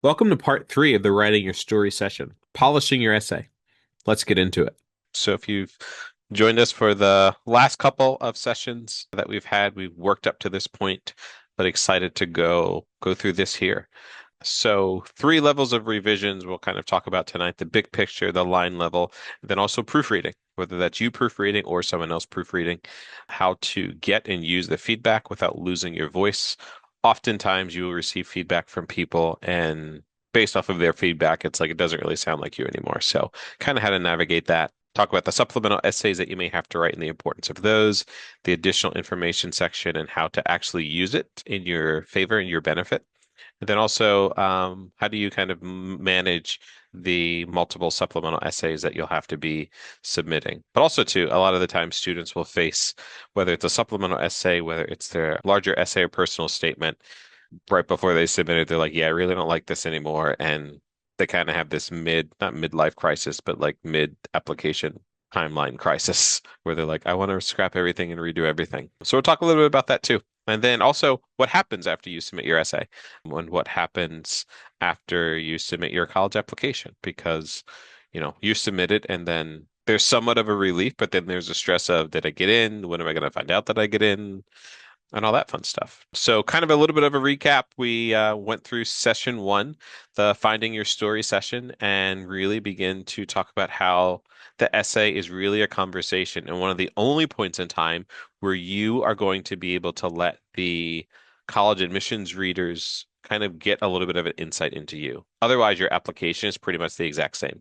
Welcome to part three of the writing your story session, polishing your essay. Let's get into it. So if you've joined us for the last couple of sessions that we've had, we've worked up to this point, but excited to go through this here. So three levels of revisions we'll kind of talk about tonight, the big picture, the line level, then also proofreading, whether that's you proofreading or someone else proofreading, how to get and use the feedback without losing your voice. Oftentimes you will receive feedback from people and based off of their feedback, it's like it doesn't really sound like you anymore. So kind of how to navigate that. Talk about the supplemental essays that you may have to write and the importance of those, the additional information section and how to actually use it in your favor and your benefit. And then also, how do you kind of manage the multiple supplemental essays that you'll have to be submitting? But also, too, a lot of the time students will face whether it's a supplemental essay, whether it's their larger essay or personal statement, right before they submit it, they're like, yeah, I really don't like this anymore. And they kind of have this not midlife crisis, but like mid-application timeline crisis where they're like, I want to scrap everything and redo everything. So we'll talk a little bit about that too. And then also what happens after you submit your essay and what happens after you submit your college application because, you submit it and then there's somewhat of a relief, but then there's a stress of, did I get in? When am I going to find out that I get in? And all that fun stuff. So, kind of a little bit of a recap. We went through session one, the finding your story session, and really begin to talk about how the essay is really a conversation and one of the only points in time where you are going to be able to let the college admissions readers kind of get a little bit of an insight into you. Otherwise, your application is pretty much the exact same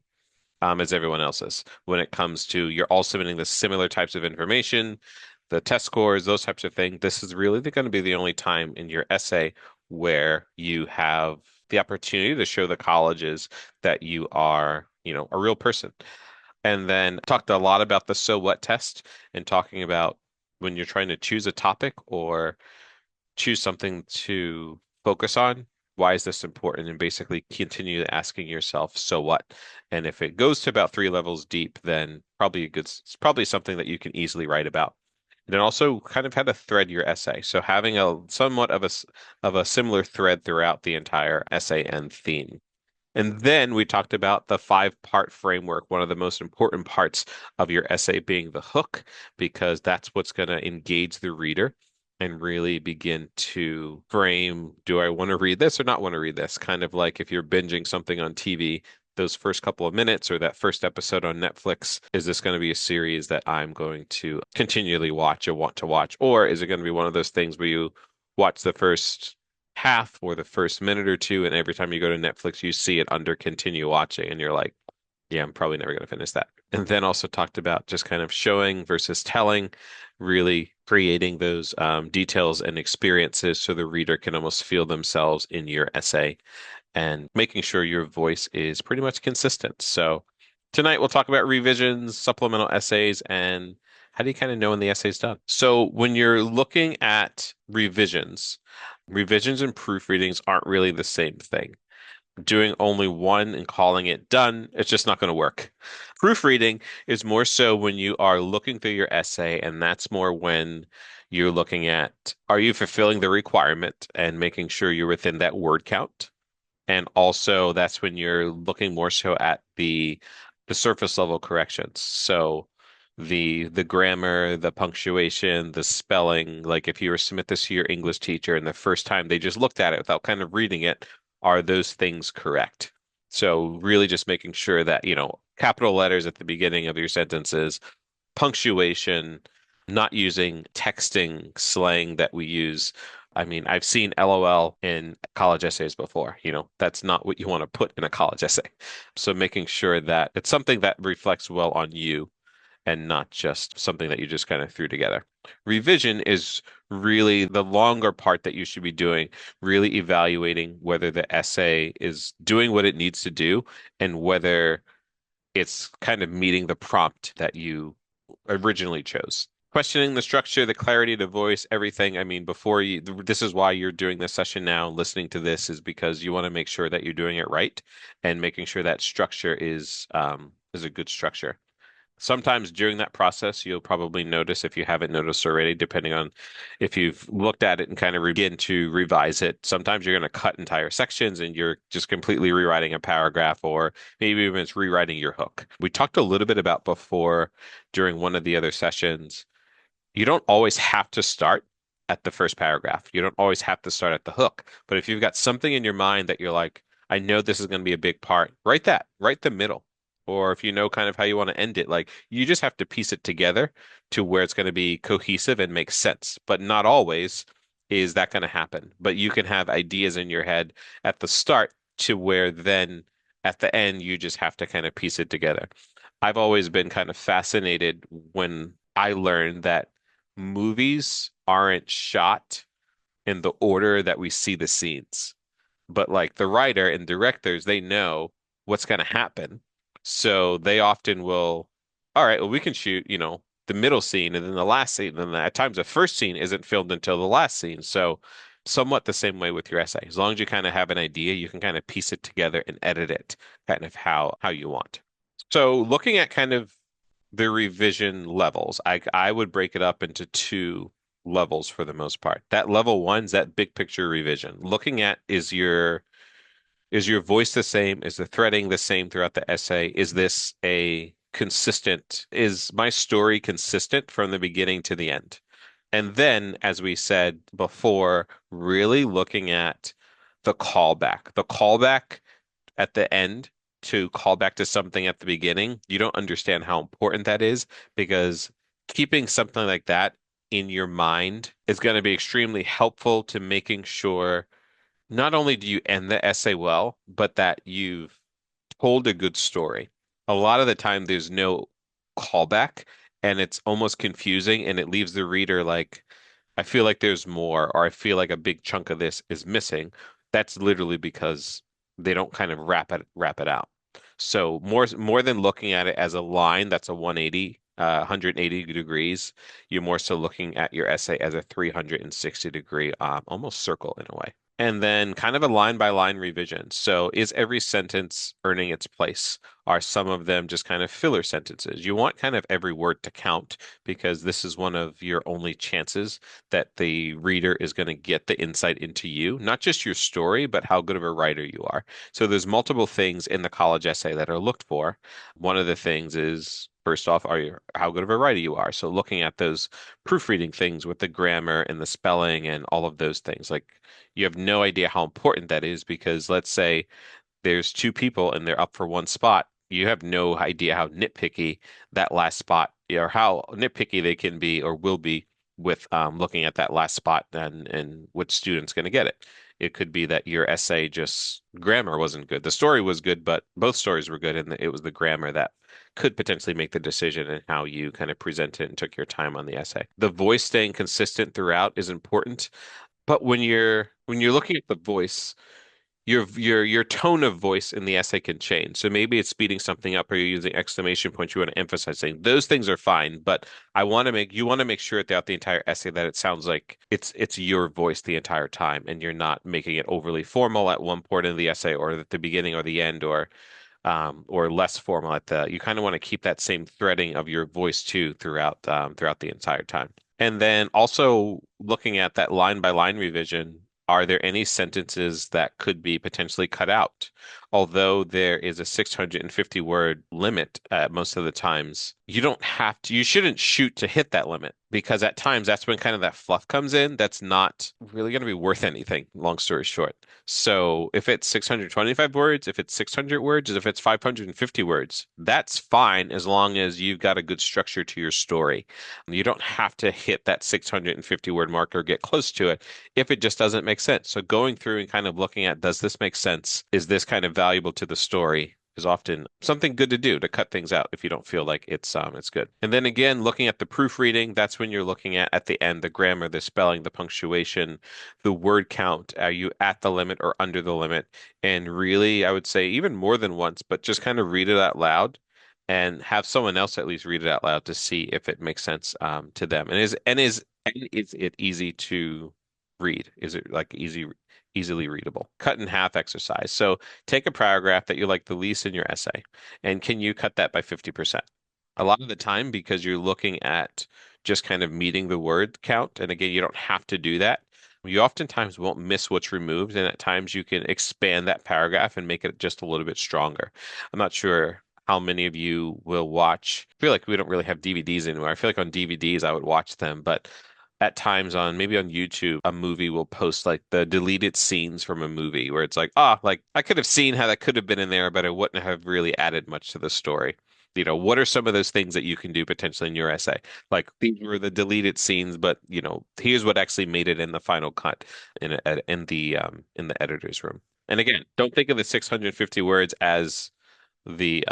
as everyone else's when it comes to you're all submitting the similar types of information, the test scores, those types of things. This is really going to be the only time in your essay where you have the opportunity to show the colleges that you are, a real person. And then talked a lot about the so what test and talking about when you're trying to choose a topic or choose something to focus on. Why is this important? And basically continue asking yourself, so what? And if it goes to about three levels deep, then it's probably something that you can easily write about. And then also kind of how to thread your essay. So having a somewhat of a similar thread throughout the entire essay and theme. And then we talked about the five-part framework, one of the most important parts of your essay being the hook, because that's what's going to engage the reader and really begin to frame, do I want to read this or not want to read this? Kind of like if you're binging something on TV, those first couple of minutes or that first episode on Netflix, is this going to be a series that I'm going to continually watch or want to watch? Or is it going to be one of those things where you watch the first half or the first minute or two, and every time you go to Netflix, you see it under continue watching, and you're like, yeah, I'm probably never going to finish that. And then also talked about just kind of showing versus telling, really creating those details and experiences so the reader can almost feel themselves in your essay and making sure your voice is pretty much consistent. So tonight we'll talk about revisions, supplemental essays, and how do you kind of know when the essay's done? So when you're looking at revisions and proofreadings aren't really the same thing. Doing only one and calling it done, it's just not going to work. Proofreading is more so when you are looking through your essay, and that's more when you're looking at are you fulfilling the requirement and making sure you're within that word count? And also that's when you're looking more so at the surface level corrections. So the grammar, the punctuation, the spelling, like if you were to submit this to your English teacher and the first time they just looked at it without kind of reading it, are those things correct? So really just making sure that, capital letters at the beginning of your sentences, punctuation, not using texting slang that we use. I mean, I've seen LOL in college essays before. That's not what you want to put in a college essay. So making sure that it's something that reflects well on you and not just something that you just kind of threw together. Revision is really the longer part that you should be doing, really evaluating whether the essay is doing what it needs to do and whether it's kind of meeting the prompt that you originally chose. Questioning the structure, the clarity, the voice, everything. I mean, this is why you're doing this session now, listening to this is because you want to make sure that you're doing it right and making sure that structure is a good structure. Sometimes during that process, you'll probably notice if you haven't noticed already, depending on if you've looked at it and kind of begin to revise it. Sometimes you're going to cut entire sections and you're just completely rewriting a paragraph, or maybe even it's rewriting your hook. We talked a little bit about before during one of the other sessions, you don't always have to start at the first paragraph. You don't always have to start at the hook. But if you've got something in your mind that you're like, I know this is going to be a big part, write that, write the middle. Or if you know kind of how you want to end it, like you just have to piece it together to where it's going to be cohesive and make sense. But not always is that going to happen. But you can have ideas in your head at the start to where then at the end you just have to kind of piece it together. I've always been kind of fascinated when I learned that movies aren't shot in the order that we see the scenes. But like the writer and directors, they know what's going to happen. So they often will, all right, well, we can shoot, the middle scene and then the last scene. And then at times the first scene isn't filmed until the last scene. So somewhat the same way with your essay. As long as you kind of have an idea, you can kind of piece it together and edit it kind of how you want. So looking at kind of the revision levels, I would break it up into two levels for the most part. That level one's that big picture revision. Looking at is your voice the same? Is the threading the same throughout the essay? Is this a consistent, is my story consistent from the beginning to the end? And then, as we said before, really looking at the callback. The callback at the end to call back to something at the beginning, you don't understand how important that is because keeping something like that in your mind is going to be extremely helpful to making sure not only do you end the essay well, but that you've told a good story. A lot of the time, there's no callback, and it's almost confusing, and it leaves the reader like, I feel like there's more, or I feel like a big chunk of this is missing. That's literally because they don't kind of wrap it out. So more than looking at it as a line that's a 180, 180 degrees, you're more so looking at your essay as a 360 degree, almost circle in a way. And then kind of a line by line revision. So is every sentence earning its place? Are some of them just kind of filler sentences? You want kind of every word to count because this is one of your only chances that the reader is going to get the insight into you, not just your story, but how good of a writer you are. So there's multiple things in the college essay that are looked for. One of the things is first off, how good of a writer you are. So looking at those proofreading things with the grammar and the spelling and all of those things, like you have no idea how important that is because let's say there's two people and they're up for one spot. You have no idea how nitpicky that last spot or how nitpicky they can be or will be with looking at that last spot and which student's going to get it. It could be that your essay just grammar wasn't good. The story was good, but both stories were good, and it was the grammar that could potentially make the decision in how you kind of presented and took your time on the essay. The voice staying consistent throughout is important. But when you're looking at the voice, your tone of voice in the essay can change. So maybe it's speeding something up or you're using exclamation points, you want to emphasize things. Those things are fine, but you want to make sure throughout the entire essay that it sounds like it's your voice the entire time and you're not making it overly formal at one point in the essay or at the beginning or the end or less formal at the you kind of want to keep that same threading of your voice too throughout the entire time. And then also looking at that line by line revision, are there any sentences that could be potentially cut out? Although there is a 650 word limit most of the times, you shouldn't shoot to hit that limit because at times that's when kind of that fluff comes in that's not really going to be worth anything, long story short. So if it's 625 words, if it's 600 words, if it's 550 words, that's fine as long as you've got a good structure to your story. You don't have to hit that 650 word mark or get close to it if it just doesn't make sense. So going through and kind of looking at, does this make sense? Is this kind of valuable to the story? Is often something good to do to cut things out if you don't feel like it's good. And then again, looking at the proofreading, that's when you're looking at the end the grammar, the spelling, the punctuation, the word count. Are you at the limit or under the limit? And really, I would say even more than once, but just kind of read it out loud and have someone else at least read it out loud to see if it makes sense to them. And is it easy to read? Is it like easily readable? Cut in half exercise. So take a paragraph that you like the least in your essay, and can you cut that by 50%? a lot of the time because you're looking at just kind of meeting the word count. And again, you don't have to do that. You oftentimes won't miss what's removed, and at times you can expand that paragraph and make it just a little bit stronger. I'm not sure how many of you will watch. I feel like we don't really have DVDs anymore. I feel like on DVDs I would watch them, but at times on maybe on YouTube, a movie will post like the deleted scenes from a movie where it's like, ah, like I could have seen how that could have been in there, but it wouldn't have really added much to the story. What are some of those things that you can do potentially in your essay? Like these were the deleted scenes, but here's what actually made it in the final cut in the editor's room. And again, don't think of the 650 words as the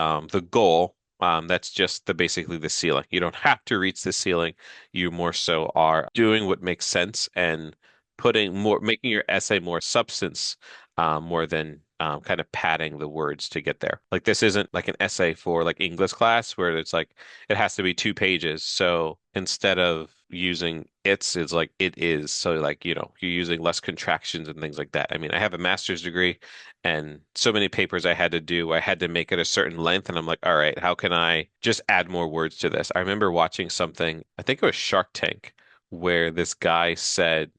goal. That's just basically the ceiling. You don't have to reach the ceiling. You more so are doing what makes sense and making your essay more substance, more than kind of padding the words to get there. Like this isn't like an essay for like English class where it's like it has to be 2 pages. So instead of using it's like it is. So like, you're using less contractions and things like that. I mean, I have a master's degree and so many papers I had to do, I had to make it a certain length. And I'm like, all right, how can I just add more words to this? I remember watching something, I think it was Shark Tank, where this guy said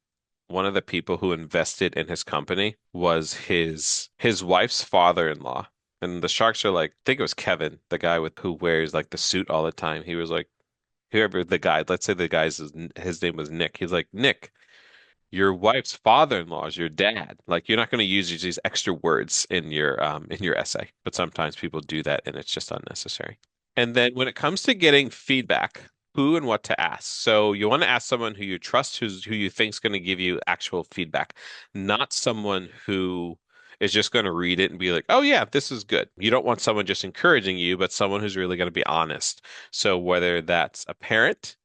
one of the people who invested in his company was his wife's father-in-law. And the sharks are like, I think it was Kevin, the guy with who wears like the suit all the time. He was like, whoever the guy, let's say the guy's his name was Nick. He's like, Nick, your wife's father-in-law is your dad. Like you're not going to use these extra words in your essay, but sometimes people do that and it's just unnecessary. And then when it comes to getting feedback, who and what to ask. So you want to ask someone who you trust, who you think is going to give you actual feedback, not someone who is just going to read it and be like, "Oh yeah, this is good." You don't want someone just encouraging you, but someone who's really going to be honest. So whether that's a parent,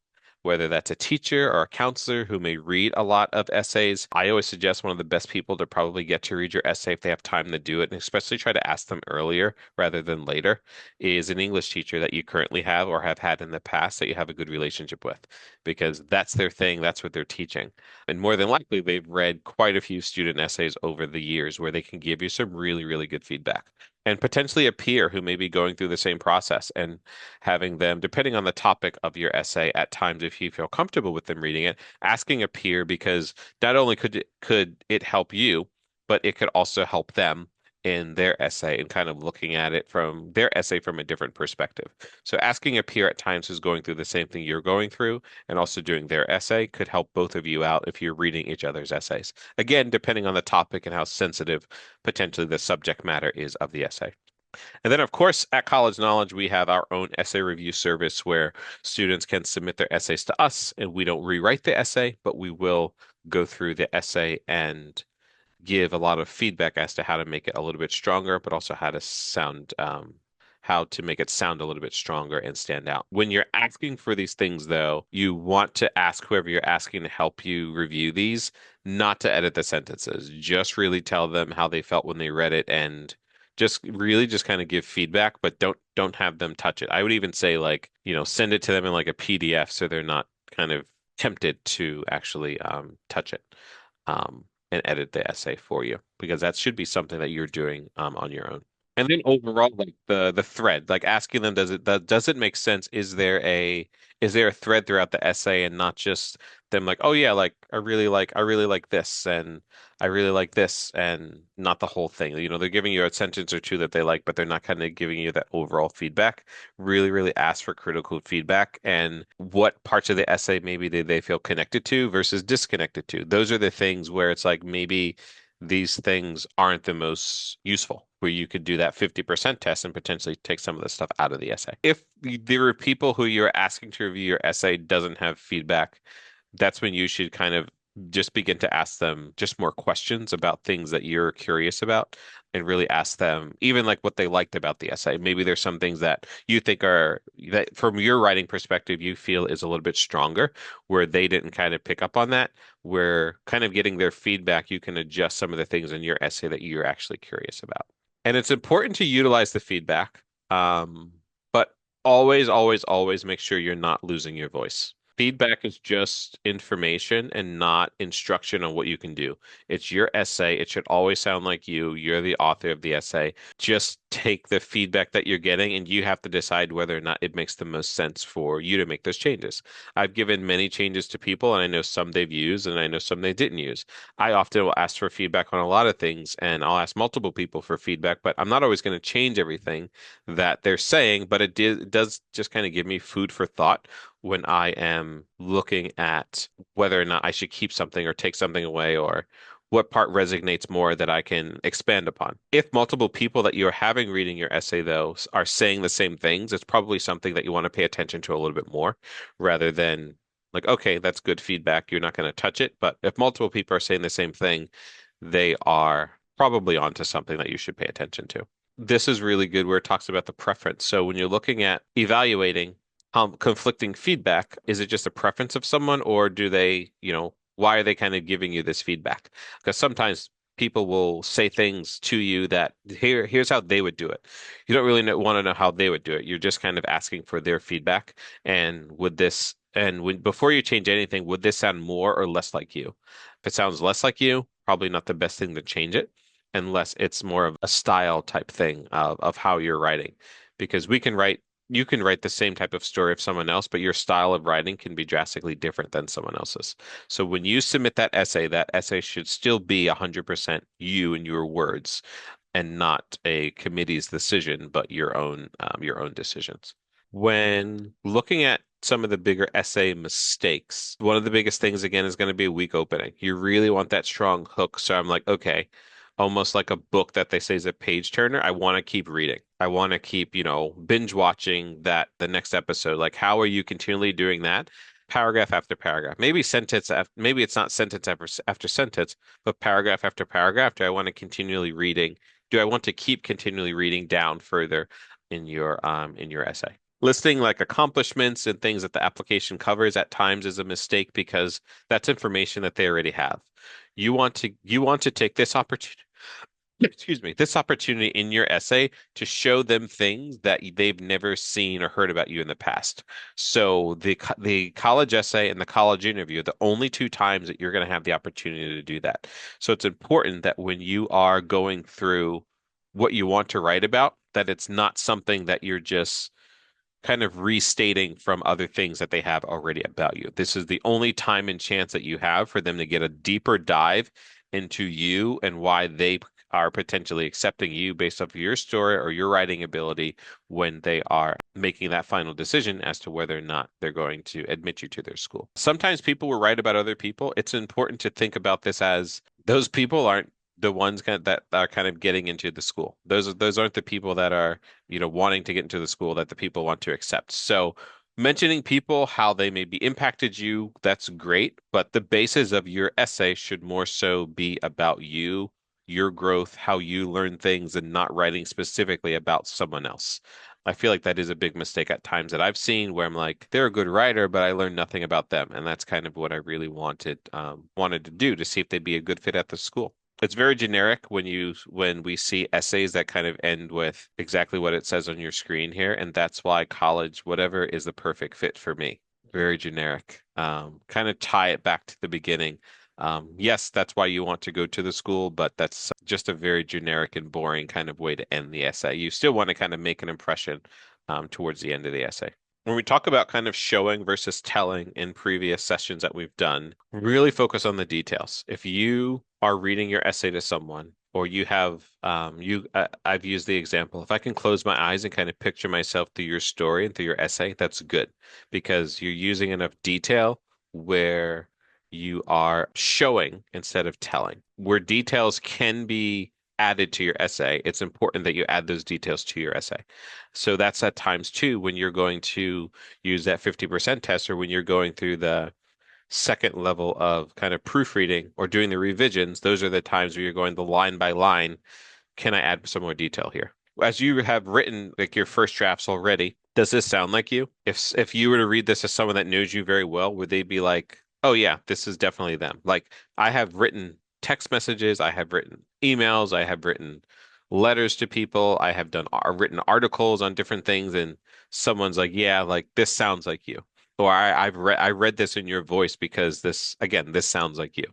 whether that's a teacher or a counselor who may read a lot of essays. I always suggest one of the best people to probably get to read your essay if they have time to do it, and especially try to ask them earlier rather than later, is an English teacher that you currently have or have had in the past that you have a good relationship with, because that's their thing, that's what they're teaching. And more than likely, they've read quite a few student essays over the years where they can give you some really, really good feedback. And potentially a peer who may be going through the same process and having them, depending on the topic of your essay, at times, if you feel comfortable with them reading it, asking a peer because not only could it help you, but it could also help them in their essay and kind of looking at it from their essay from a different perspective. So asking a peer at times who's going through the same thing you're going through and also doing their essay could help both of you out if you're reading each other's essays. Again, depending on the topic and how sensitive potentially the subject matter is of the essay. And then, of course, at College Knowledge, we have our own essay review service where students can submit their essays to us, and we don't rewrite the essay, but we will go through the essay and give a lot of feedback as to how to make it a little bit stronger, but also how to make it sound a little bit stronger and stand out. When you're asking for these things, though, you want to ask whoever you're asking to help you review these, not to edit the sentences. Just really tell them how they felt when they read it and just really just kind of give feedback, but don't have them touch it. I would even say like, send it to them in like a PDF so they're not kind of tempted to actually touch it. And edit the essay for you because that should be something that you're doing on your own. And then overall, like the thread, like asking them, does it make sense? Is there a thread throughout the essay and not just them like, oh yeah, like I really like this and I really like this and not the whole thing. They're giving you a sentence or two that they like, but they're not kind of giving you that overall feedback. Really, really ask for critical feedback and what parts of the essay maybe they feel connected to versus disconnected to. Those are the things where it's like maybe these things aren't the most useful, where you could do that 50% test and potentially take some of the stuff out of the essay. If there are people who you're asking to review your essay doesn't have feedback, that's when you should kind of just begin to ask them just more questions about things that you're curious about and really ask them even like what they liked about the essay. Maybe there's some things that you think are that from your writing perspective you feel is a little bit stronger where they didn't kind of pick up on that. Where kind of getting their feedback, you can adjust some of the things in your essay that you're actually curious about. And it's important to utilize the feedback, but always, always, always make sure you're not losing your voice. Feedback is just information and not instruction on what you can do. It's your essay. It should always sound like you. You're the author of the essay. Just take the feedback that you're getting and you have to decide whether or not it makes the most sense for you to make those changes. I've given many changes to people and I know some they've used and I know some they didn't use. I often will ask for feedback on a lot of things and I'll ask multiple people for feedback, but I'm not always going to change everything that they're saying, but it does just kind of give me food for thought when I am looking at whether or not I should keep something or take something away or what part resonates more that I can expand upon. If multiple people that you're having reading your essay, though, are saying the same things, it's probably something that you want to pay attention to a little bit more rather than like, okay, that's good feedback. You're not going to touch it. But if multiple people are saying the same thing, they are probably onto something that you should pay attention to. This is really good where it talks about the preference. So when you're looking at evaluating conflicting feedback, is it just a preference of someone or do they, why are they kind of giving you this feedback? Because sometimes people will say things to you that here's how they would do it. You don't really want to know how they would do it. You're just kind of asking for their feedback. And before you change anything, would this sound more or less like you? If it sounds less like you, probably not the best thing to change it unless it's more of a style type thing of how you're writing. Because you can write the same type of story of someone else, but your style of writing can be drastically different than someone else's. So when you submit that essay should still be 100% you and your words and not a committee's decision, but your own decisions. When looking at some of the bigger essay mistakes, one of the biggest things again is going to be a weak opening. You really want that strong hook. So I'm like, okay, almost like a book that they say is a page turner. I want to keep reading. I want to keep, binge watching the next episode. Like, how are you continually doing that? Paragraph after paragraph. Maybe it's not sentence after sentence, but paragraph after paragraph. Do I want to continually reading? Do I want to keep continually reading down further in your essay? Listing like accomplishments and things that the application covers at times is a mistake because that's information that they already have. You want to take this opportunity, excuse me, this opportunity in your essay to show them things that they've never seen or heard about you in the past. So the college essay and the college interview are the only two times that you're going to have the opportunity to do that. So it's important that when you are going through what you want to write about, that it's not something that you're just kind of restating from other things that they have already about you. This is the only time and chance that you have for them to get a deeper dive into you and why they are potentially accepting you based off of your story or your writing ability when they are making that final decision as to whether or not they're going to admit you to their school. Sometimes people will write about other people. It's important to think about this as those people aren't the ones that are kind of getting into the school. Those aren't the people that are wanting to get into the school that the people want to accept. So mentioning people, how they maybe impacted you, that's great, but the basis of your essay should more so be about you, your growth, how you learn things, and not writing specifically about someone else. I feel like that is a big mistake at times that I've seen where I'm like, they're a good writer, but I learned nothing about them. And that's kind of what I really wanted to do to see if they'd be a good fit at the school. It's very generic when we see essays that kind of end with exactly what it says on your screen here, and that's why college, whatever, is the perfect fit for me. Very generic. Kind of tie it back to the beginning. Yes, that's why you want to go to the school, but that's just a very generic and boring kind of way to end the essay. You still want to kind of make an impression towards the end of the essay. When we talk about kind of showing versus telling in previous sessions that we've done, really focus on the details. If you are reading your essay to someone, or you have I've used the example, if I can close my eyes and kind of picture myself through your story and through your essay, that's good because you're using enough detail where you are showing instead of telling. Where details can be added to your essay, it's important that you add those details to your essay. So that's at times too when you're going to use that 50% test or when you're going through the second level of kind of proofreading or doing the revisions, those are the times where you're going the line by line. Can I add some more detail here? As you have written like your first drafts already, does this sound like you? If you were to read this as someone that knows you very well, would they be like, "Oh yeah, this is definitely them." Like I have written text messages, I have written emails, I have written letters to people, I have written articles on different things, and someone's like, "Yeah, like this sounds like you." Or I read this in your voice because this again, this sounds like you.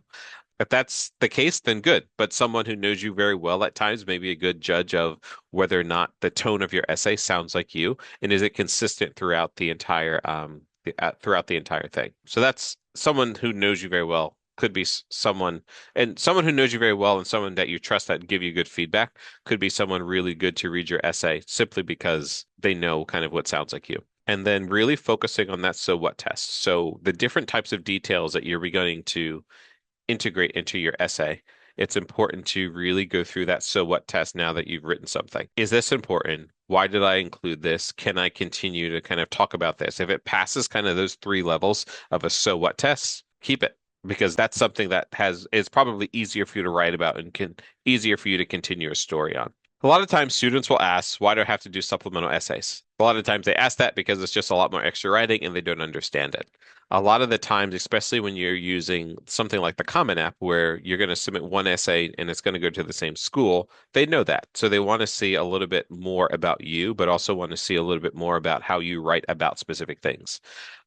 If that's the case, then good. But someone who knows you very well at times may be a good judge of whether or not the tone of your essay sounds like you, and is it consistent throughout the entire throughout the entire thing. So that's someone who knows you very well. Could be someone, and someone who knows you very well, and someone that you trust that give you good feedback could be someone really good to read your essay simply because they know kind of what sounds like you. And then really focusing on that so what test. So the different types of details that you're beginning to integrate into your essay, it's important to really go through that so what test now that you've written something. Is this important? Why did I include this? Can I continue to kind of talk about this? If it passes kind of those three levels of a so what test, keep it because that's something that has is probably easier for you to write about and can easier for you to continue a story on. A lot of times students will ask, why do I have to do supplemental essays? A lot of times they ask that because it's just a lot more extra writing and they don't understand it. A lot of the times, especially when you're using something like the Common App, where you're going to submit one essay and it's going to go to the same school, they know that. So they want to see a little bit more about you, but also want to see a little bit more about how you write about specific things.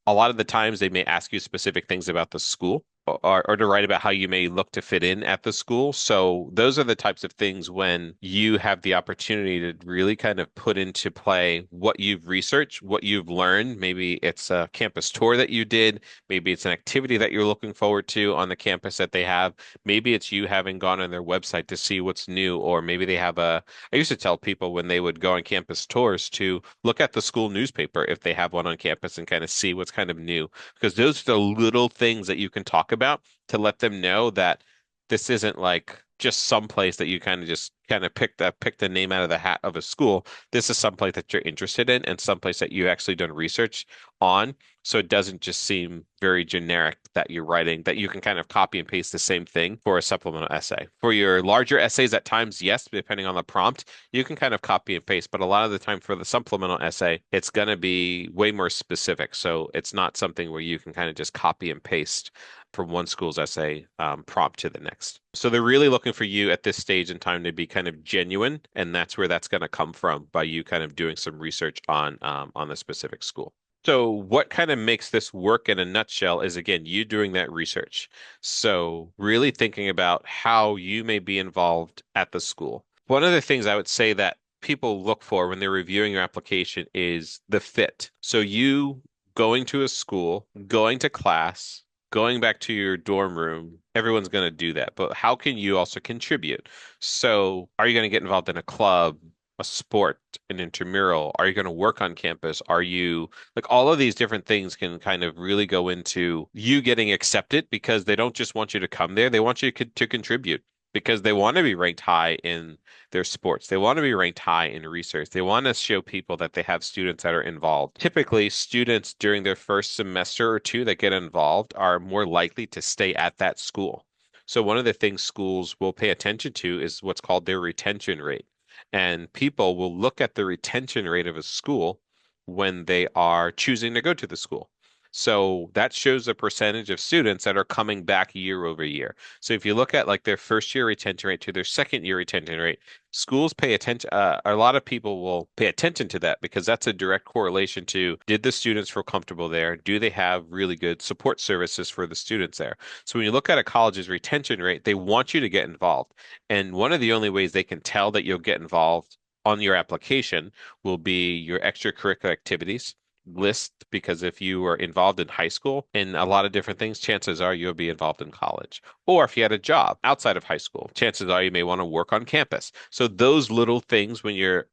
A lot of the times they may ask you specific things about the school or to write about how you may look to fit in at the school. So those are the types of things when you have the opportunity to really kind of put into play what you've researched, what you've learned. Maybe it's a campus tour that you did. Maybe it's an activity that you're looking forward to on the campus that they have. Maybe it's you having gone on their website to see what's new, or maybe they have a I used to tell people when they would go on campus tours to look at the school newspaper if they have one on campus and kind of see what's kind of new, because those are the little things that you can talk about to let them know that this isn't like just some place that you kind of just kind of pick the name out of the hat of a school. This is some place that you're interested in and some place that you actually done research on. So it doesn't just seem very generic that you're writing, that you can kind of copy and paste the same thing for a supplemental essay. For your larger essays, at times, yes, depending on the prompt, you can kind of copy and paste. But a lot of the time for the supplemental essay, it's going to be way more specific. So it's not something where you can kind of just copy and paste from one school's essay prompt to the next. So they're really looking for you at this stage in time to be kind of genuine, and that's where that's going to come from by you kind of doing some research on the specific school. So what kind of makes this work in a nutshell is again you doing that research. So really thinking about how you may be involved at the school. One of the things I would say that people look for when they're reviewing your application is the fit. So you going to a school, going to class, going back to your dorm room, everyone's going to do that. But how can you also contribute? So, are you going to get involved in a club, a sport, an intramural? Are you going to work on campus? Are you like all of these different things can kind of really go into you getting accepted because they don't just want you to come there, they want you to contribute because they want to be ranked high in their sports. They want to be ranked high in research. They want to show people that they have students that are involved. Typically, students during their first semester or two that get involved are more likely to stay at that school. So one of the things schools will pay attention to is what's called their retention rate. And people will look at the retention rate of a school when they are choosing to go to the school. So that shows the percentage of students that are coming back year over year. So if you look at like their first year retention rate to their second year retention rate, schools pay attention. A lot of people will pay attention to that because that's a direct correlation to did the students feel comfortable there? Do they have really good support services for the students there? So when you look at a college's retention rate, they want you to get involved. And one of the only ways they can tell that you'll get involved on your application will be your extracurricular activities list, because if you were involved in high school in a lot of different things, chances are you'll be involved in college. Or if you had a job outside of high school, chances are you may want to work on campus. So those little things when you're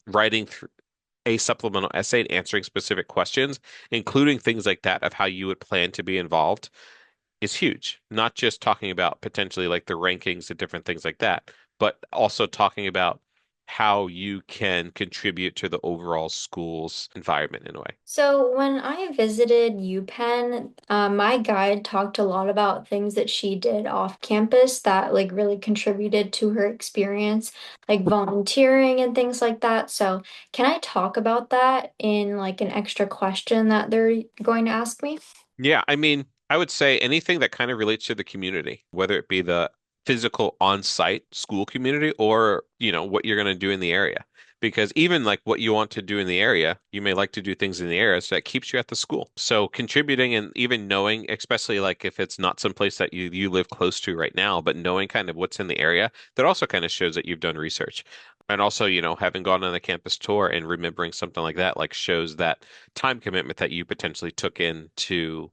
writing through a supplemental essay and answering specific questions, including things like that of how you would plan to be involved, is huge. Not just talking about potentially like the rankings and different things like that, but also talking about how you can contribute to the overall school's environment in a way. So when I visited UPenn, my guide talked a lot about things that she did off campus that like really contributed to her experience, like volunteering and things like that. So can I talk about that in like an extra question that they're going to ask me? Yeah, I mean, I would say anything that kind of relates to the community, whether it be the physical on-site school community or, what you're going to do in the area. Because even like what you want to do in the area, you may like to do things in the area, so that keeps you at the school. So contributing and even knowing, especially like if it's not someplace that you live close to right now, but knowing kind of what's in the area, that also kind of shows that you've done research. And also, having gone on a campus tour and remembering something like that, like shows that time commitment that you potentially took in to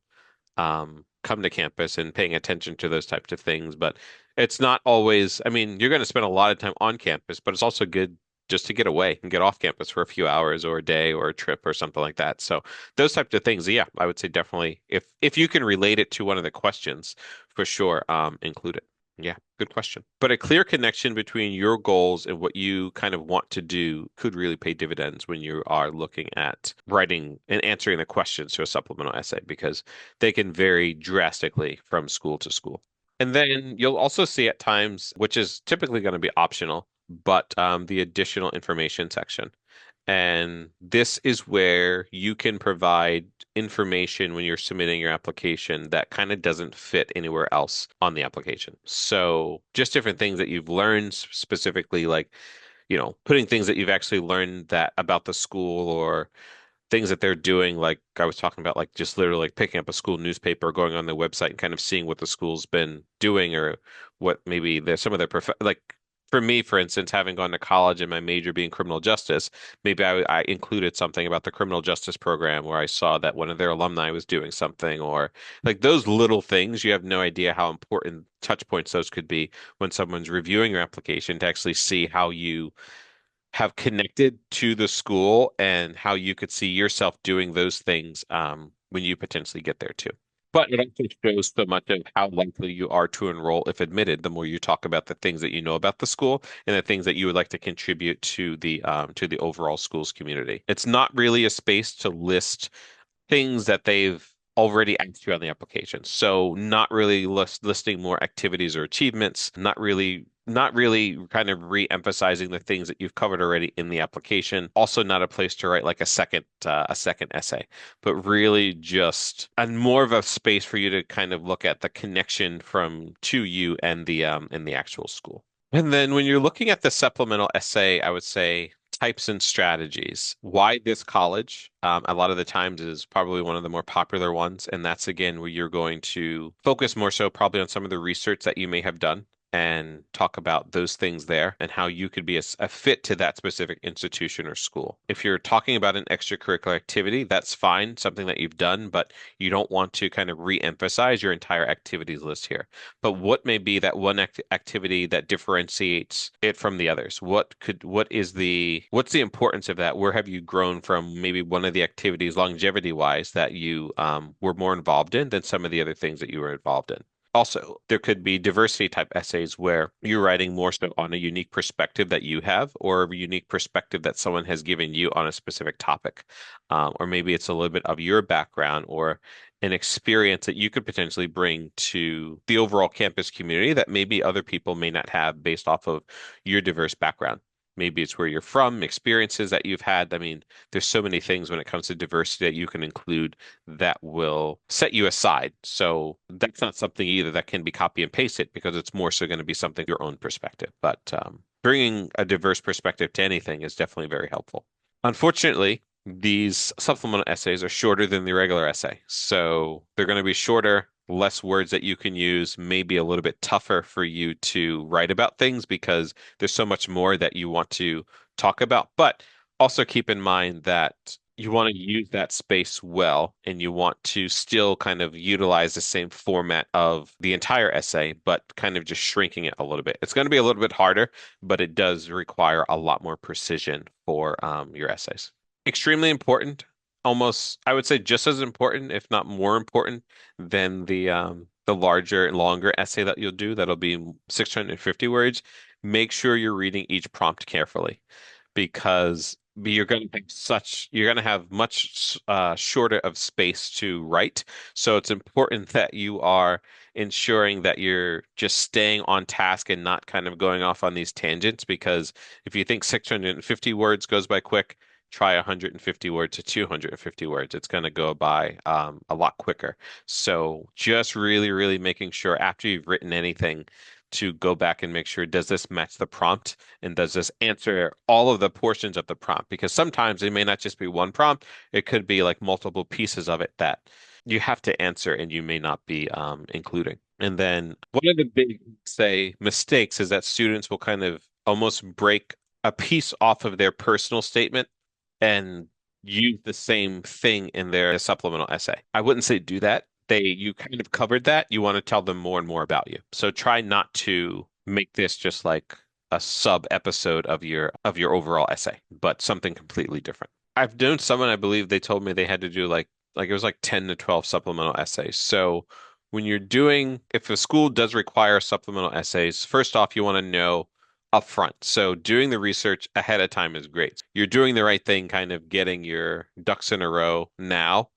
come to campus and paying attention to those types of things. But it's not always, I mean, you're going to spend a lot of time on campus, but it's also good just to get away and get off campus for a few hours or a day or a trip or something like that. So those types of things, yeah, I would say definitely if you can relate it to one of the questions, for sure, include it. Yeah, good question. But a clear connection between your goals and what you kind of want to do could really pay dividends when you are looking at writing and answering the questions to a supplemental essay because they can vary drastically from school to school. And then you'll also see at times, which is typically going to be optional, but the additional information section. And this is where you can provide information when you're submitting your application that kind of doesn't fit anywhere else on the application. So just different things that you've learned specifically, like, putting things that you've actually learned that about the school or things that they're doing, like I was talking about, like just literally like picking up a school newspaper, going on their website and kind of seeing what the school's been doing or what maybe there's some of their like for me, for instance, having gone to college and my major being criminal justice, maybe I included something about the criminal justice program where I saw that one of their alumni was doing something, or like those little things. You have no idea how important touch points those could be when someone's reviewing your application to actually see how you have connected to the school and how you could see yourself doing those things when you potentially get there too. But it also shows so much of how likely you are to enroll if admitted, the more you talk about the things that you know about the school and the things that you would like to contribute to the overall school's community. It's not really a space to list things that they've already asked you on the application. So not really listing more activities or achievements, not really kind of re-emphasizing the things that you've covered already in the application. Also not a place to write like a second essay, but really just and more of a space for you to kind of look at the connection from to you and the actual school. And then when you're looking at the supplemental essay, I would say types and strategies. Why this college? A lot of the times is probably one of the more popular ones, and that's again where you're going to focus more so probably on some of the research that you may have done and talk about those things there and how you could be a fit to that specific institution or school. If you're talking about an extracurricular activity, that's fine, something that you've done, but you don't want to kind of re-emphasize your entire activities list here. But what may be that one activity that differentiates it from the others? What's the importance of that? Where have you grown from maybe one of the activities longevity wise that you were more involved in than some of the other things that you were involved in? Also, there could be diversity type essays where you're writing more so on a unique perspective that you have, or a unique perspective that someone has given you on a specific topic. Or maybe it's a little bit of your background or an experience that you could potentially bring to the overall campus community that maybe other people may not have based off of your diverse background. Maybe it's where you're from, experiences that you've had. I mean, there's so many things when it comes to diversity that you can include that will set you aside. So that's not something either that can be copy and pasted because it's more so going to be something your own perspective. But bringing a diverse perspective to anything is definitely very helpful. Unfortunately, these supplemental essays are shorter than the regular essay. So they're going to be shorter, less words that you can use, maybe a little bit tougher for you to write about things because there's so much more that you want to talk about. But also keep in mind that you want to use that space well and you want to still kind of utilize the same format of the entire essay, but kind of just shrinking it a little bit. It's going to be a little bit harder, but it does require a lot more precision for your essays. Extremely important, almost I would say just as important, if not more important, than the larger and longer essay that you'll do. That'll be 650 words. Make sure you're reading each prompt carefully because you're going to have much shorter of space to write. So it's important that you are ensuring that you're just staying on task and not kind of going off on these tangents because if you think 650 words goes by quick, try 150 words to 250 words. It's going to go by a lot quicker. So just really, really making sure after you've written anything to go back and make sure, does this match the prompt? And does this answer all of the portions of the prompt? Because sometimes it may not just be one prompt, it could be like multiple pieces of it that you have to answer and you may not be including. And then one of the big, say, mistakes is that students will kind of almost break a piece off of their personal statement and use the same thing in their supplemental essay. I wouldn't say do that. You kind of covered that. You want to tell them more and more about you. So try not to make this just like a sub episode of your overall essay, but something completely different. I've known someone, I believe they told me they had to do like it was like 10 to 12 supplemental essays. So when you're doing, if a school does require supplemental essays, first off, you want to know upfront. So doing the research ahead of time is great. You're doing the right thing, kind of getting your ducks in a row now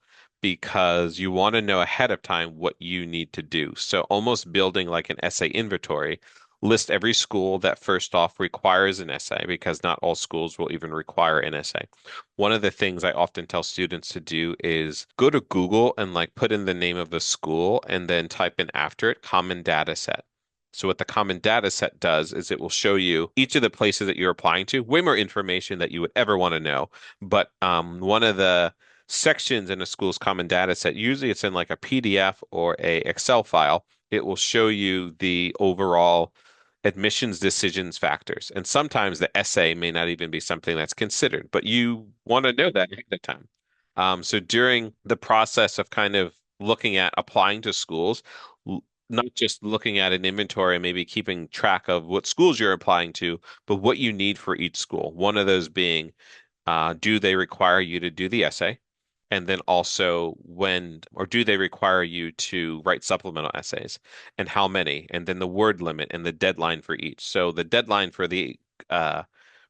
because you want to know ahead of time what you need to do. So almost building like an essay inventory, list every school that first off requires an essay because not all schools will even require an essay. One of the things I often tell students to do is go to Google and like put in the name of the school and then type in after it common data set. So what the common data set does is it will show you each of the places that you're applying to, way more information that you would ever want to know. But one of the sections in a school's common data set, usually it's in like a PDF or a Excel file, it will show you the overall admissions decisions factors. And sometimes the essay may not even be something that's considered, but you want to know that ahead of time. So during the process of kind of looking at applying to schools, not just looking at an inventory and maybe keeping track of what schools you're applying to, but what you need for each school. One of those being, do they require you to do the essay? And then also when, or do they require you to write supplemental essays and how many? And then the word limit and the deadline for each. So the deadline for the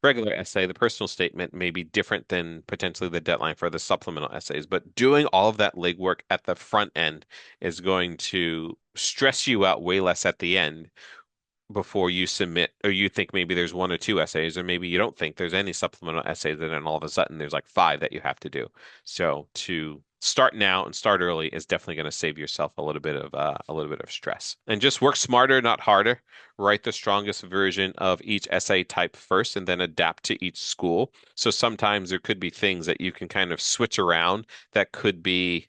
regular essay, the personal statement may be different than potentially the deadline for the supplemental essays. But doing all of that legwork at the front end is going to stress you out way less at the end before you submit, or you think maybe there's one or two essays, or maybe you don't think there's any supplemental essays, and then all of a sudden there's like five that you have to do. So to start now and start early is definitely going to save yourself a little bit of stress. And just work smarter, not harder. Write the strongest version of each essay type first, and then adapt to each school. So sometimes there could be things that you can kind of switch around that could be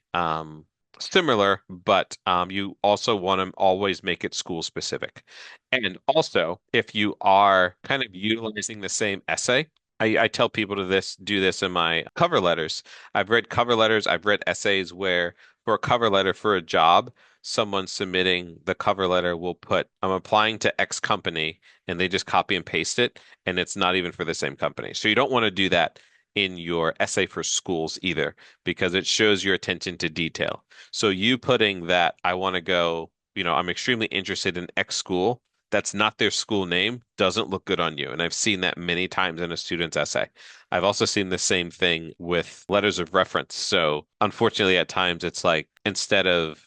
similar, but you also want to always make it school specific. And also, if you are kind of utilizing the same essay, I tell people to do this in my cover letters. I've read cover letters, I've read essays where for a cover letter for a job, someone submitting the cover letter will put, I'm applying to X company, and they just copy and paste it, and it's not even for the same company. So you don't want to do that in your essay for schools either, because it shows your attention to detail. So you putting that, I want to go, I'm extremely interested in X school, that's not their school name, doesn't look good on you. And I've seen that many times in a student's essay. I've also seen the same thing with letters of reference. So unfortunately, at times it's like instead of,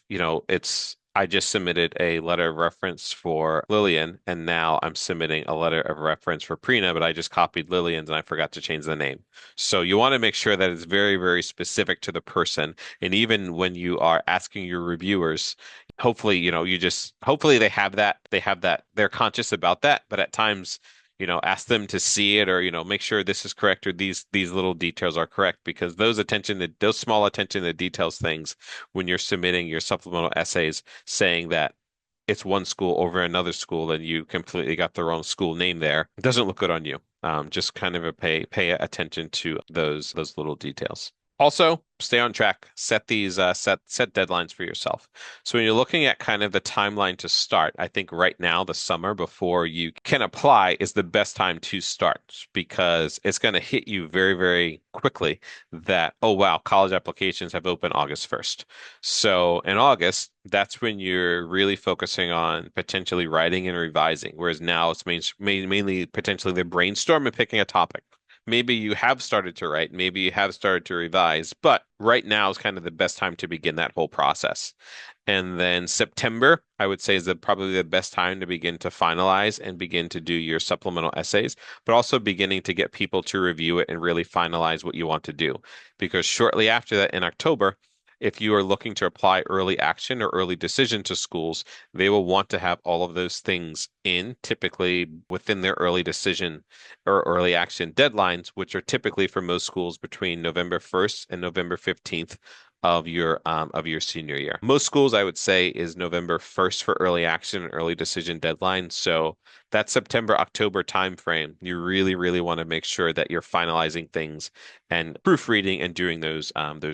I just submitted a letter of reference for Lillian, and now I'm submitting a letter of reference for Prina, but I just copied Lillian's and I forgot to change the name. So you want to make sure that it's very, very specific to the person. And even when you are asking your reviewers, hopefully, hopefully they have that, they're conscious about that, but at times, ask them to see it or, make sure this is correct or these little details are correct because those small attention to details things when you're submitting your supplemental essays saying that it's one school over another school and you completely got the wrong school name there, it doesn't look good on you. Just kind of pay attention to those little details. Also, stay on track. Set these set deadlines for yourself. So when you're looking at kind of the timeline to start, I think right now, the summer before you can apply is the best time to start because it's going to hit you very, very quickly that, oh wow, college applications have opened August 1st. So in August, that's when you're really focusing on potentially writing and revising, whereas now it's mainly potentially the brainstorm and picking a topic. Maybe you have started to write, maybe you have started to revise, but right now is kind of the best time to begin that whole process. And then September, I would say, is probably the best time to begin to finalize and begin to do your supplemental essays, but also beginning to get people to review it and really finalize what you want to do. Because shortly after that, in October, if you are looking to apply early action or early decision to schools, they will want to have all of those things in typically within their early decision or early action deadlines, which are typically for most schools between November 1st and November 15th of your senior year. Most schools, I would say, is November 1st for early action and early decision deadline. So that September, October timeframe, you really, really want to make sure that you're finalizing things and proofreading and doing those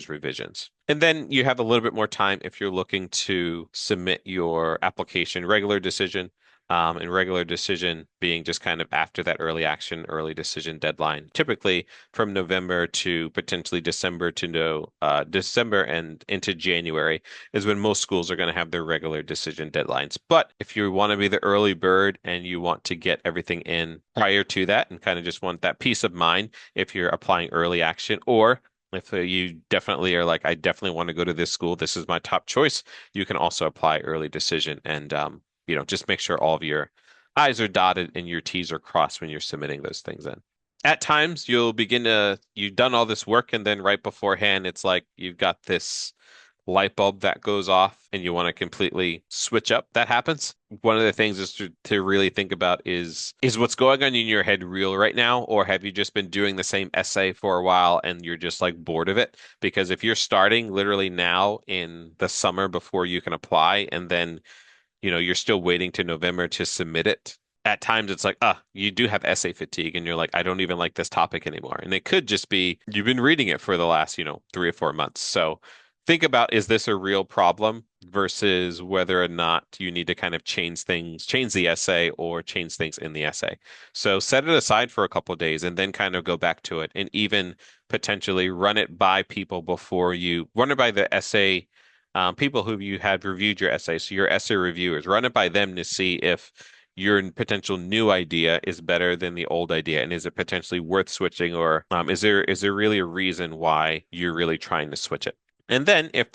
revisions. And then you have a little bit more time if you're looking to submit your application regular decision. And regular decision being just kind of after that early action, early decision deadline, typically from November to potentially December to December and into January is when most schools are going to have their regular decision deadlines. But if you want to be the early bird and you want to get everything in prior to that and kind of just want that peace of mind if you're applying early action, or if you definitely are like, I definitely want to go to this school, this is my top choice, you can also apply early decision and just make sure all of your I's are dotted and your T's are crossed when you're submitting those things in. At times, you've done all this work, and then right beforehand, it's like you've got this light bulb that goes off and you want to completely switch up. That happens. One of the things is to really think about is what's going on in your head real right now, or have you just been doing the same essay for a while and you're just like bored of it? Because if you're starting literally now in the summer before you can apply, and then you're still waiting to November to submit it. At times it's like, you do have essay fatigue and you're like, I don't even like this topic anymore. And it could just be you've been reading it for the last, 3 or 4 months. So think about, is this a real problem versus whether or not you need to kind of change the essay or change things in the essay. So set it aside for a couple of days and then kind of go back to it and even potentially run it by people before you run it by the essay people who you had reviewed your essay, so your essay reviewers, run it by them to see if your potential new idea is better than the old idea, and is it potentially worth switching, or is there really a reason why you're really trying to switch it? And then if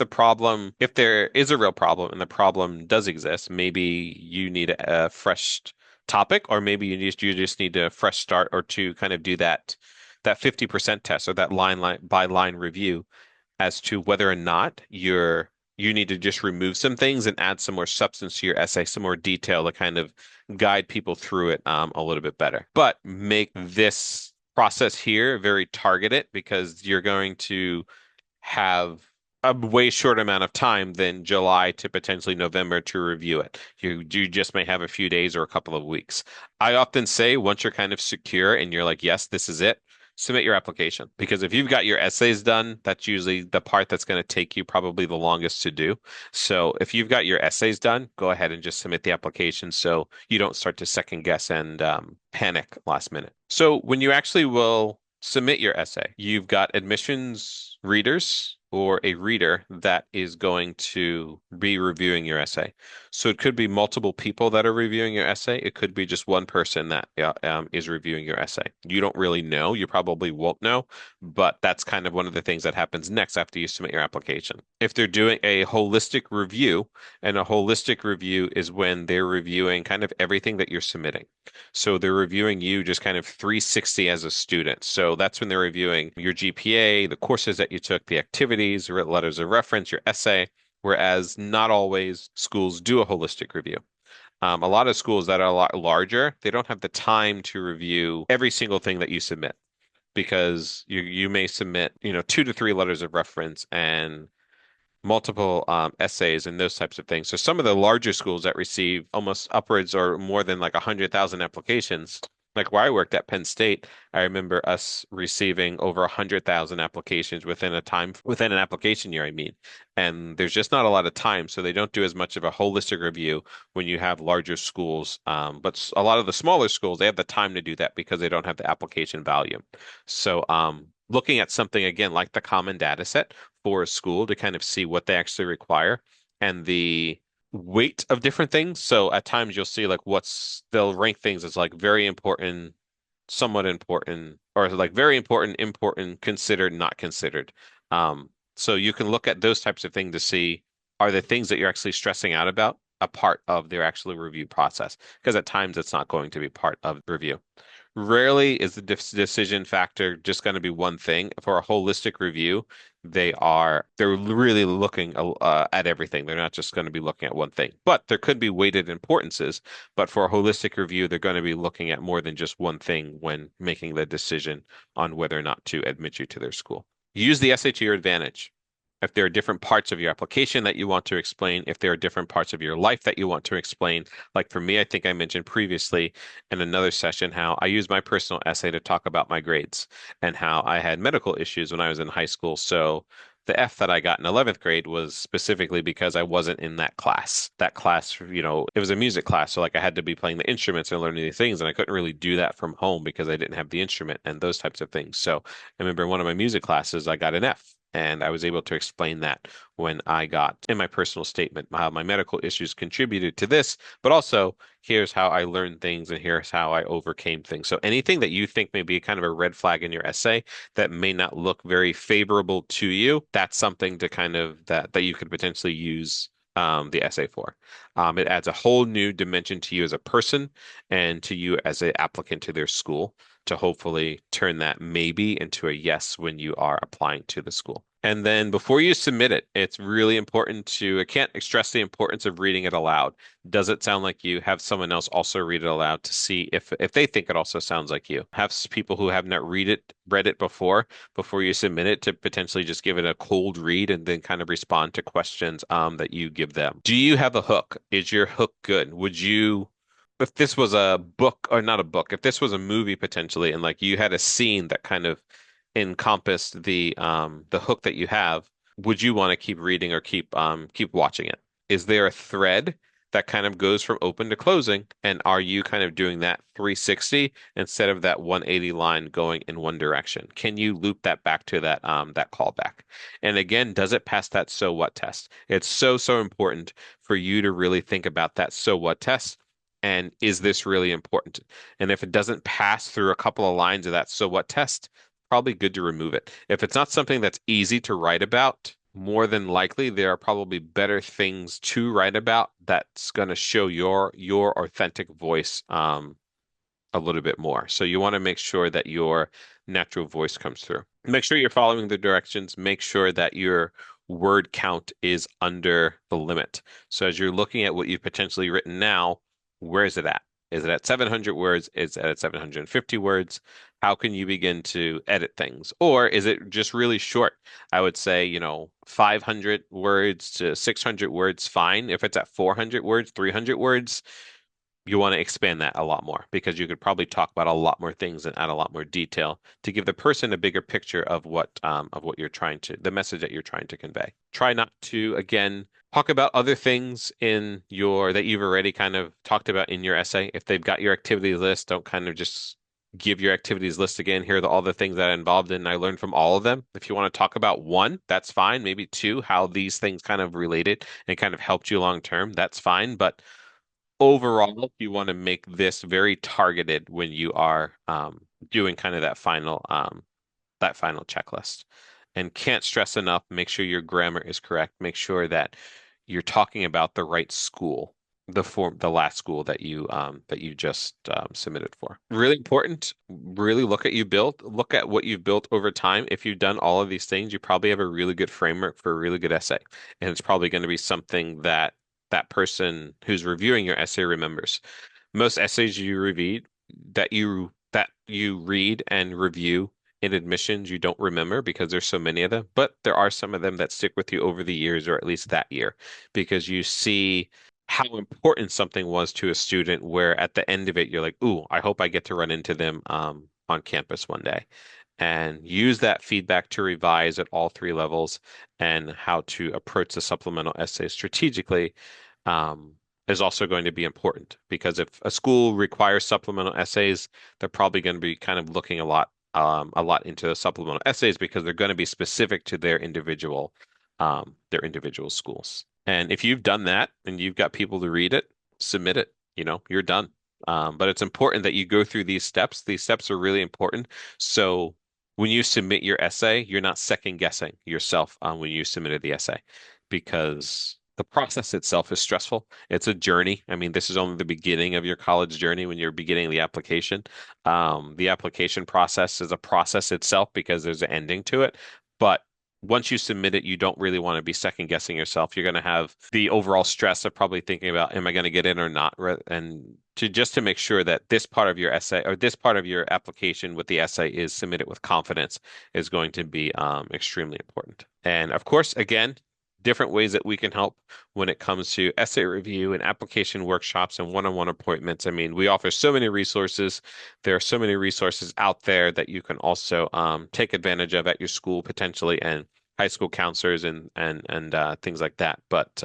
there is a real problem and the problem does exist, maybe you need a fresh topic, or maybe you just need a fresh start or to kind of do that 50% test or that line by line review as to whether or not you need to just remove some things and add some more substance to your essay, some more detail to kind of guide people through it a little bit better. But make this process here very targeted, because you're going to have a way short amount of time than July to potentially November to review it. You just may have a few days or a couple of weeks. I often say once you're kind of secure and you're like, yes, this is it, submit your application. Because if you've got your essays done, that's usually the part that's going to take you probably the longest to do. So if you've got your essays done, go ahead and just submit the application so you don't start to second guess and panic last minute. So when you actually will submit your essay, you've got admissions readers or a reader that is going to be reviewing your essay. So it could be multiple people that are reviewing your essay. It could be just one person that is reviewing your essay. You don't really know. You probably won't know, but that's kind of one of the things that happens next after you submit your application. If they're doing a holistic review, and a holistic review is when they're reviewing kind of everything that you're submitting. So they're reviewing you just kind of 360 as a student. So that's when they're reviewing your GPA, the courses that you took, the activities, letters of reference, your essay, whereas not always schools do a holistic review. A lot of schools that are a lot larger, they don't have the time to review every single thing that you submit, because you may submit, 2 to 3 letters of reference and multiple essays and those types of things. So some of the larger schools that receive almost upwards or more than like 100,000 applications, like where I worked at Penn State, I remember us receiving over 100,000 applications within an application year, I mean. And there's just not a lot of time, so they don't do as much of a holistic review when you have larger schools. But a lot of the smaller schools, they have the time to do that because they don't have the application volume. So looking at something again like the common data set for a school to kind of see what they actually require and the weight of different things. So at times you'll see like they'll rank things as like very important, somewhat important, or like very important, important, considered, not considered. So you can look at those types of things to see, are the things that you're actually stressing out about a part of their actual review process? Because at times it's not going to be part of the review. Rarely is the decision factor just going to be one thing. For a holistic review, they're really looking at everything. They're not just going to be looking at one thing. But there could be weighted importances, but for a holistic review, they're going to be looking at more than just one thing when making the decision on whether or not to admit you to their school. Use the essay to your advantage. If there are different parts of your application that you want to explain, if there are different parts of your life that you want to explain, like for me, I think I mentioned previously in another session how I used my personal essay to talk about my grades and how I had medical issues when I was in high school. So the F that I got in 11th grade was specifically because I wasn't in that class. That class, it was a music class. So like I had to be playing the instruments and learning these things. And I couldn't really do that from home because I didn't have the instrument and those types of things. So I remember in one of my music classes, I got an F. And I was able to explain that when I got in my personal statement, how my medical issues contributed to this, but also here's how I learned things and here's how I overcame things. So anything that you think may be kind of a red flag in your essay that may not look very favorable to you, that's something to kind of that you could potentially use the essay for. It adds a whole new dimension to you as a person and to you as an applicant to their school to hopefully turn that maybe into a yes when you are applying to the school. And then before you submit it, it's really important I can't stress the importance of reading it aloud. Does it sound like you? Have someone else also read it aloud to see if they think it also sounds like you. Have people who have not read it before you submit it to potentially just give it a cold read and then kind of respond to questions that you give them. Do you have a hook? Is your hook good? Would you if this was a book or not a book, if this was a movie potentially, and like you had a scene that kind of encompassed the hook that you have, would you want to keep reading or keep watching it? Is there a thread that kind of goes from open to closing, and are you kind of doing that 360 instead of that 180 line going in one direction? Can you loop that back to that callback? And again, does it pass that so what test? It's so important for you to really think about that so what test and is this really important? And if it doesn't pass through a couple of lines of that so what test, probably good to remove it. If it's not something that's easy to write about, more than likely there are probably better things to write about that's going to show your authentic voice a little bit more. So you want to make sure that your natural voice comes through. Make sure you're following the directions. Make sure that your word count is under the limit. So as you're looking at what you've potentially written now, where is it at? Is it at 700 words? Is it at 750 words? How can you begin to edit things? Or is it just really short? I would say, 500 words to 600 words, fine. If it's at 400 words, 300 words, you want to expand that a lot more because you could probably talk about a lot more things and add a lot more detail to give the person a bigger picture of what you're trying to the message that you're trying to convey. Try not to again talk about other things in your that you've already kind of talked about in your essay. If they've got your activities list, don't kind of just give your activities list again. Here are all the things that I involved in. And I learned from all of them. If you want to talk about one, that's fine. Maybe two, how these things kind of related and kind of helped you long term, that's fine. But overall, you want to make this very targeted when you are doing kind of that final checklist. And can't stress enough, make sure your grammar is correct. Make sure that you're talking about the right school, the last school that you just submitted for. Really important. Really look at what you've built over time. If you've done all of these things, you probably have a really good framework for a really good essay, and it's probably going to be something that that person who's reviewing your essay remembers. Most essays that you read and review in admissions you don't remember because there's so many of them, but there are some of them that stick with you over the years or at least that year because you see how important something was to a student where at the end of it you're like, "Ooh, I hope I get to run into them on campus one day." And use that feedback to revise at all three levels and how to approach the supplemental essay strategically um, is also going to be important because if a school requires supplemental essays, they're probably going to be kind of looking a lot into the supplemental essays because they're going to be specific to their individual schools. And if you've done that and you've got people to read it, submit it, you're done. But it's important that you go through these steps. These steps are really important. So when you submit your essay, you're not second guessing yourself when you submitted the essay because the process itself is stressful. It's a journey. I mean, this is only the beginning of your college journey when you're beginning the application. The application process is a process itself because there's an ending to it. But once you submit it, you don't really want to be second guessing yourself. You're going to have the overall stress of probably thinking about, am I going to get in or not? And to just to make sure that this part of your essay or this part of your application with the essay is submitted with confidence is going to be extremely important. And of course, again, different ways that we can help when it comes to essay review and application workshops and one-on-one appointments. I mean, we offer so many resources. There are so many resources out there that you can also take advantage of at your school potentially, and high school counselors and things like that. But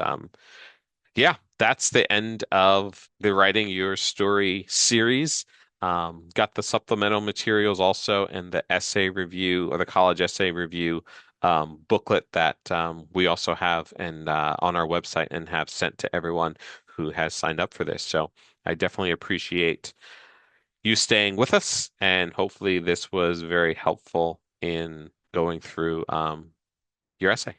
yeah, that's the end of the Writing Your Story series. Got the supplemental materials also and the essay review or the college essay review booklet that we also have and on our website and have sent to everyone who has signed up for this. So I definitely appreciate you staying with us, and hopefully this was very helpful in going through your essay.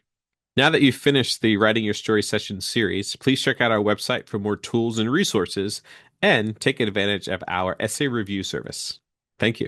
Now that you've finished the Writing Your Story session series, please check out our website for more tools and resources and take advantage of our essay review service. Thank you.